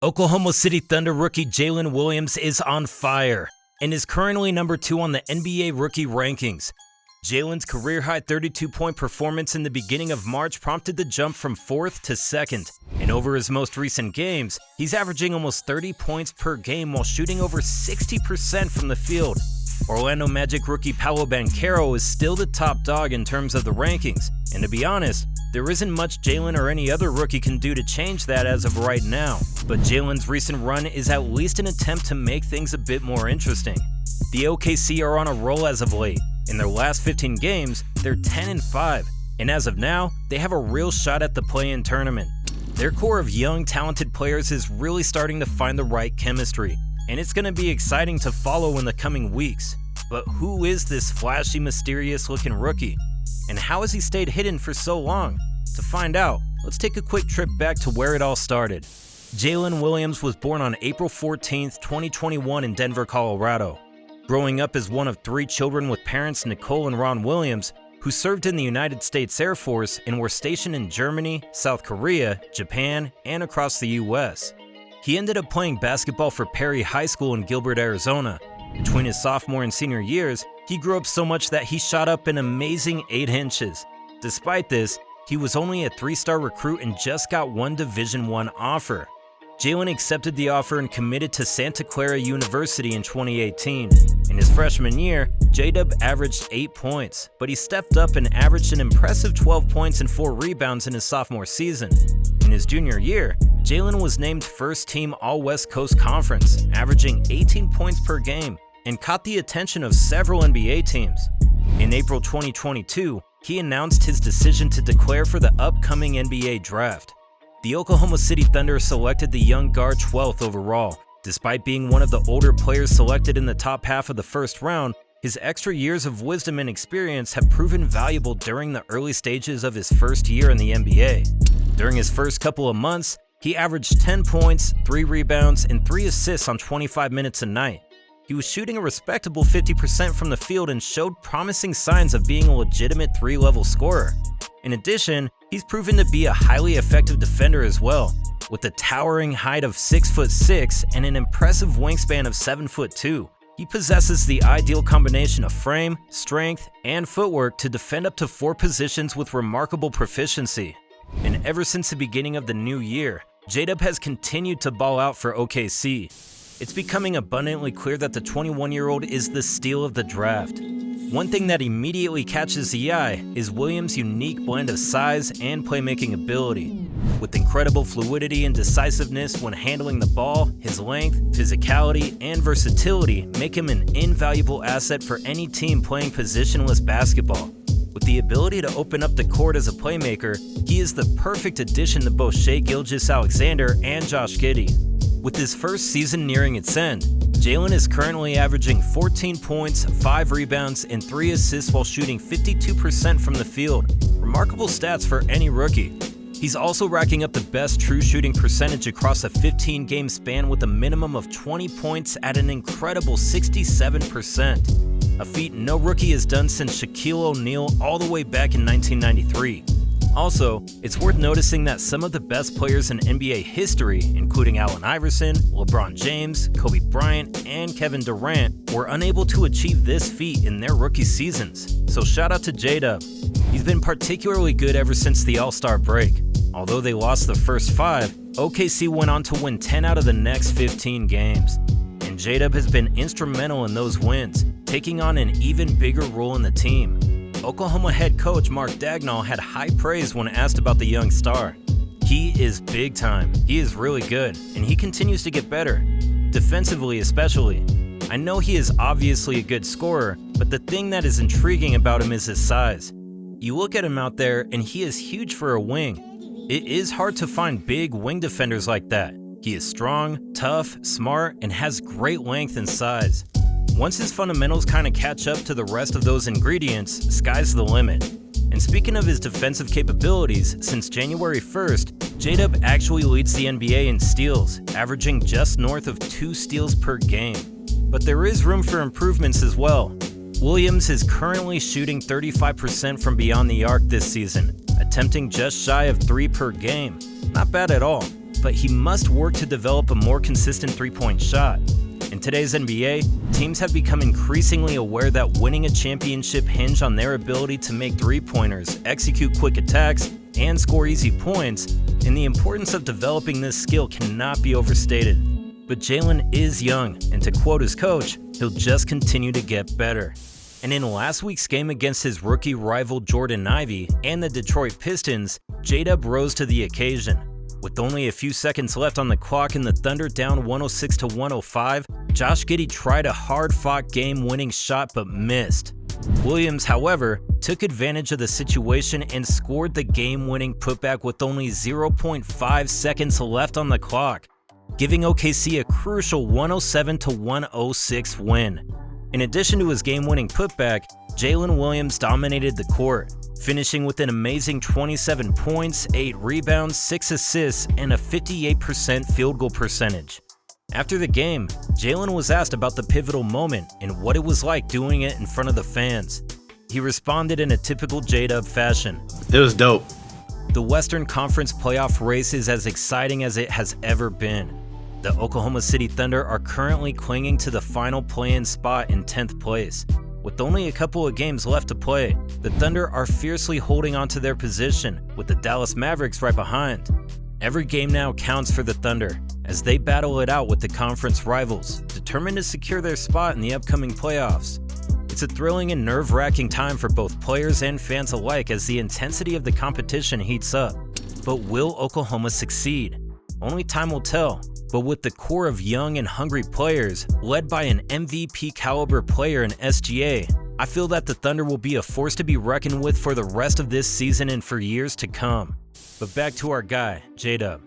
Oklahoma City Thunder rookie Jalen Williams is on fire and is currently number 2 on the NBA rookie rankings. Jalen's career-high 32-point performance in the beginning of March prompted the jump from 4th to 2nd, and over his most recent games, he's averaging almost 30 points per game while shooting over 60% from the field. Orlando Magic rookie Paolo Banchero is still the top dog in terms of the rankings, and to be honest, there isn't much Jalen or any other rookie can do to change that as of right now. But Jalen's recent run is at least an attempt to make things a bit more interesting. The OKC are on a roll as of late. In their last 15 games, they're 10-5, and as of now, they have a real shot at the play-in tournament. Their core of young, talented players is really starting to find the right chemistry, and it's going to be exciting to follow in the coming weeks. But who is this flashy, mysterious-looking rookie? And how has he stayed hidden for so long? To find out, let's take a quick trip back to where it all started. Jalen Williams was born on April 14, 2021 in Denver, Colorado. Growing up as one of 3 children with parents Nicole and Ron Williams, who served in the United States Air Force and were stationed in Germany, South Korea, Japan, and across the US. He ended up playing basketball for Perry High School in Gilbert, Arizona. Between his sophomore and senior years, he grew up so much that he shot up an amazing 8 inches. Despite this, he was only a 3-star recruit and just got one Division I offer. Jalen accepted the offer and committed to Santa Clara University in 2018. In his freshman year, J-Dub averaged 8 points, but he stepped up and averaged an impressive 12 points and 4 rebounds in his sophomore season. In his junior year, Jalen was named First Team All-West Coast Conference, averaging 18 points per game, and caught the attention of several NBA teams. In April 2022, he announced his decision to declare for the upcoming NBA draft. The Oklahoma City Thunder selected the young guard 12th overall. Despite being one of the older players selected in the top half of the first round, his extra years of wisdom and experience have proven valuable during the early stages of his first year in the NBA. During his first couple of months, he averaged 10 points, 3 rebounds, and 3 assists on 25 minutes a night. He was shooting a respectable 50% from the field and showed promising signs of being a legitimate 3-level scorer. In addition, he's proven to be a highly effective defender as well, with a towering height of 6'6" and an impressive wingspan of 7'2". He possesses the ideal combination of frame, strength, and footwork to defend up to 4 positions with remarkable proficiency. And ever since the beginning of the new year, J-Dub has continued to ball out for OKC. It's becoming abundantly clear that the 21-year-old is the steal of the draft. One thing that immediately catches the eye is Williams' unique blend of size and playmaking ability. With incredible fluidity and decisiveness when handling the ball, his length, physicality, and versatility make him an invaluable asset for any team playing positionless basketball. With the ability to open up the court as a playmaker, he is the perfect addition to both Shai Gilgeous-Alexander and Josh Giddey. With his first season nearing its end, Jalen is currently averaging 14 points, 5 rebounds, and 3 assists while shooting 52% from the field. Remarkable stats for any rookie. He's also racking up the best true shooting percentage across a 15-game span with a minimum of 20 points at an incredible 67%. A feat no rookie has done since Shaquille O'Neal all the way back in 1993. Also, it's worth noticing that some of the best players in NBA history, including Allen Iverson, LeBron James, Kobe Bryant, and Kevin Durant, were unable to achieve this feat in their rookie seasons. So shout out to J-Dub. He's been particularly good ever since the All-Star break. Although they lost the first 5, OKC went on to win 10 out of the next 15 games. And J-Dub has been instrumental in those wins, taking on an even bigger role in the team. Oklahoma head coach Mark Dagnall had high praise when asked about the young star. He is big time, he is really good, and he continues to get better, defensively especially. I know he is obviously a good scorer, but the thing that is intriguing about him is his size. You look at him out there and he is huge for a wing. It is hard to find big wing defenders like that. He is strong, tough, smart, and has great length and size. Once his fundamentals kind of catch up to the rest of those ingredients, sky's the limit. And speaking of his defensive capabilities, since January 1st, J-Dub actually leads the NBA in steals, averaging just north of 2 steals per game. But there is room for improvements as well. Williams is currently shooting 35% from beyond the arc this season, attempting just shy of 3 per game. Not bad at all. but he must work to develop a more consistent three-point shot. In today's NBA, teams have become increasingly aware that winning a championship hinges on their ability to make three-pointers, execute quick attacks, and score easy points, and the importance of developing this skill cannot be overstated. But Jalen is young, and to quote his coach, he'll just continue to get better. And in last week's game against his rookie rival Jordan Ivey and the Detroit Pistons, J-Dub rose to the occasion. With only a few seconds left on the clock and the Thunder down 106-105, Josh Giddey tried a hard-fought game-winning shot but missed. Williams, however, took advantage of the situation and scored the game-winning putback with only 0.5 seconds left on the clock, giving OKC a crucial 107-106 win. In addition to his game-winning putback, Jalen Williams dominated the court, finishing with an amazing 27 points, 8 rebounds, 6 assists, and a 58% field goal percentage. After the game, Jalen was asked about the pivotal moment and what it was like doing it in front of the fans. He responded in a typical J-Dub fashion. It was dope. The Western Conference playoff race is as exciting as it has ever been. The Oklahoma City Thunder are currently clinging to the final play-in spot in 10th place. With only a couple of games left to play, the Thunder are fiercely holding on to their position, with the Dallas Mavericks right behind. Every game now counts for the Thunder, as they battle it out with the conference rivals, determined to secure their spot in the upcoming playoffs. It's a thrilling and nerve-wracking time for both players and fans alike as the intensity of the competition heats up. But will Oklahoma succeed? Only time will tell, but with the core of young and hungry players, led by an MVP caliber player in SGA, I feel that the Thunder will be a force to be reckoned with for the rest of this season and for years to come. But back to our guy, J-Dub.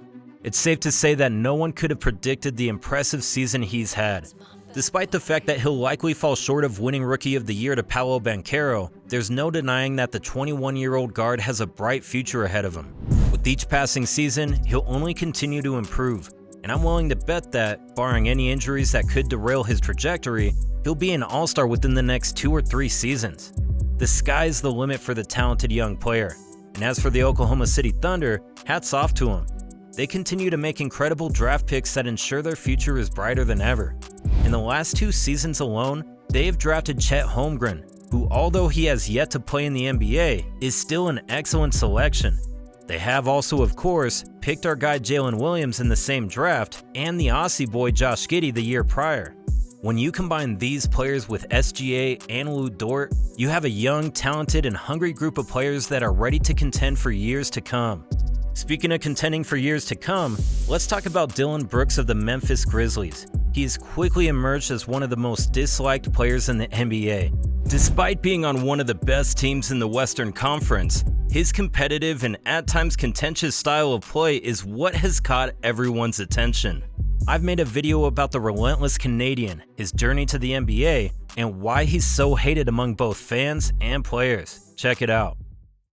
It's safe to say that no one could have predicted the impressive season he's had. Despite the fact that he'll likely fall short of winning Rookie of the Year to Paolo Banchero, there's no denying that the 21-year-old guard has a bright future ahead of him. With each passing season, he'll only continue to improve, and I'm willing to bet that, barring any injuries that could derail his trajectory, he'll be an all-star within the next 2 or 3 seasons. The sky's the limit for the talented young player, and as for the Oklahoma City Thunder, hats off to them. They continue to make incredible draft picks that ensure their future is brighter than ever. In the last 2 seasons alone, they have drafted Chet Holmgren, who, although he has yet to play in the NBA, is still an excellent selection. They have also, of course, picked our guy Jalen Williams in the same draft and the Aussie boy Josh Giddey the year prior. When you combine these players with SGA and Lou Dort, you have a young, talented, and hungry group of players that are ready to contend for years to come. Speaking of contending for years to come, let's talk about Dillon Brooks of the Memphis Grizzlies. He has quickly emerged as one of the most disliked players in the NBA. Despite being on one of the best teams in the Western Conference, his competitive and at times contentious style of play is what has caught everyone's attention. I've made a video about the relentless Canadian, his journey to the NBA, and why he's so hated among both fans and players. Check it out.